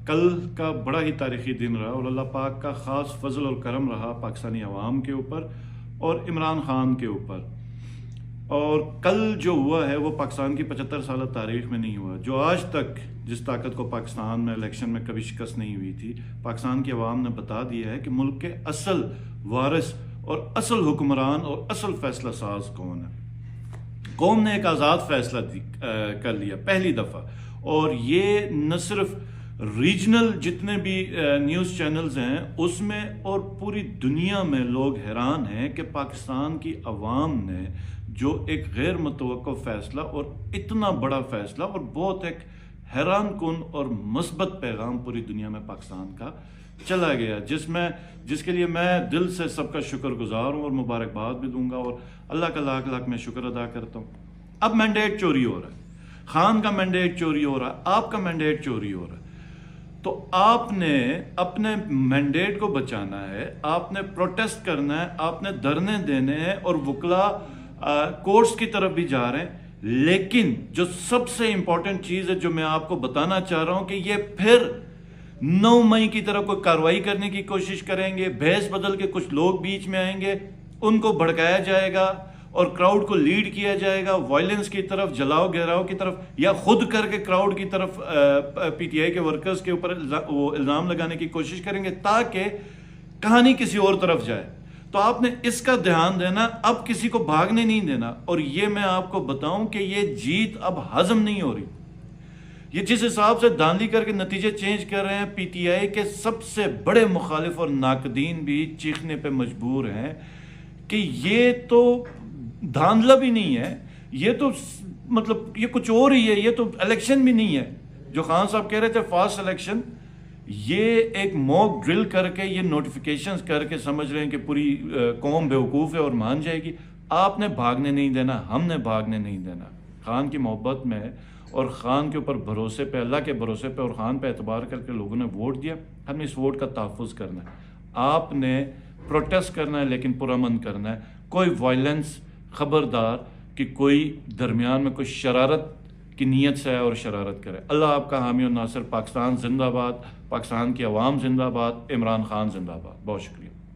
کل کا بڑا ہی تاریخی دن رہا اور اللہ پاک کا خاص فضل اور کرم رہا پاکستانی عوام کے اوپر اور عمران خان کے اوپر. اور کل جو ہوا ہے وہ پاکستان کی 75 سالہ تاریخ میں نہیں ہوا. جو آج تک جس طاقت کو پاکستان میں الیکشن میں کبھی شکست نہیں ہوئی تھی، پاکستان کی عوام نے بتا دیا ہے کہ ملک کے اصل وارث اور اصل حکمران اور اصل فیصلہ ساز کون ہے. قوم نے ایک آزاد فیصلہ کر لیا پہلی دفعہ، اور یہ نہ صرف ریجنل جتنے بھی نیوز چینلز ہیں اس میں اور پوری دنیا میں لوگ حیران ہیں کہ پاکستان کی عوام نے جو ایک غیر متوقع فیصلہ اور اتنا بڑا فیصلہ اور بہت ایک حیران کن اور مثبت پیغام پوری دنیا میں پاکستان کا چلا گیا، جس کے لیے میں دل سے سب کا شکر گزار ہوں اور مبارکباد بھی دوں گا، اور اللہ کا لاکھ لاکھ میں شکر ادا کرتا ہوں. اب مینڈیٹ چوری ہو رہا ہے، خان کا مینڈیٹ چوری ہو رہا ہے، آپ کا مینڈیٹ چوری ہو رہا ہے. تو آپ نے اپنے مینڈیٹ کو بچانا ہے، آپ نے پروٹیسٹ کرنا ہے، آپ نے دھرنے دینے ہیں، اور وکلا کورٹس کی طرف بھی جا رہے ہیں. لیکن جو سب سے امپورٹنٹ چیز ہے جو میں آپ کو بتانا چاہ رہا ہوں کہ یہ پھر 9 مئی کی طرف کوئی کارروائی کرنے کی کوشش کریں گے. بھیس بدل کے کچھ لوگ بیچ میں آئیں گے، ان کو بھڑکایا جائے گا اور کراؤڈ کو لیڈ کیا جائے گا وائلنس کی طرف، جلاؤ گھیراؤ کی طرف، یا خود کر کے کراؤڈ کی طرف پی ٹی آئی کے ورکرز کے اوپر وہ الزام لگانے کی کوشش کریں گے تاکہ کہانی کسی اور طرف جائے. تو آپ نے اس کا دھیان دینا، اب کسی کو بھاگنے نہیں دینا. اور یہ میں آپ کو بتاؤں کہ یہ جیت اب ہضم نہیں ہو رہی. یہ جس حساب سے دھاندلی کر کے نتیجے چینج کر رہے ہیں، پی ٹی آئی کے سب سے بڑے مخالف اور ناقدین بھی چیخنے پہ مجبور ہیں کہ یہ تو دھاندلا بھی نہیں ہے، یہ تو مطلب یہ کچھ اور ہی ہے، یہ تو الیکشن بھی نہیں ہے. جو خان صاحب کہہ رہے تھے فاسٹ الیکشن، یہ ایک موک ڈرل کر کے یہ نوٹیفیکیشنز کر کے سمجھ رہے ہیں کہ پوری قوم بیوقوف ہے اور مان جائے گی. آپ نے بھاگنے نہیں دینا، ہم نے بھاگنے نہیں دینا. خان کی محبت میں اور خان کے اوپر بھروسے پہ، اللہ کے بھروسے پہ اور خان پہ اعتبار کر کے لوگوں نے ووٹ دیا. ہم نے اس ووٹ کا تحفظ کرنا ہے. آپ نے پروٹیسٹ کرنا ہے لیکن پرامن کرنا ہے. کوئی وائلنس، خبردار کہ کوئی درمیان میں کوئی شرارت کی نیت سے آئے اور شرارت کرے. اللہ آپ کا حامی و ناصر. پاکستان زندہ باد، پاکستان کی عوام زندہ باد، عمران خان زندہ باد. بہت شکریہ.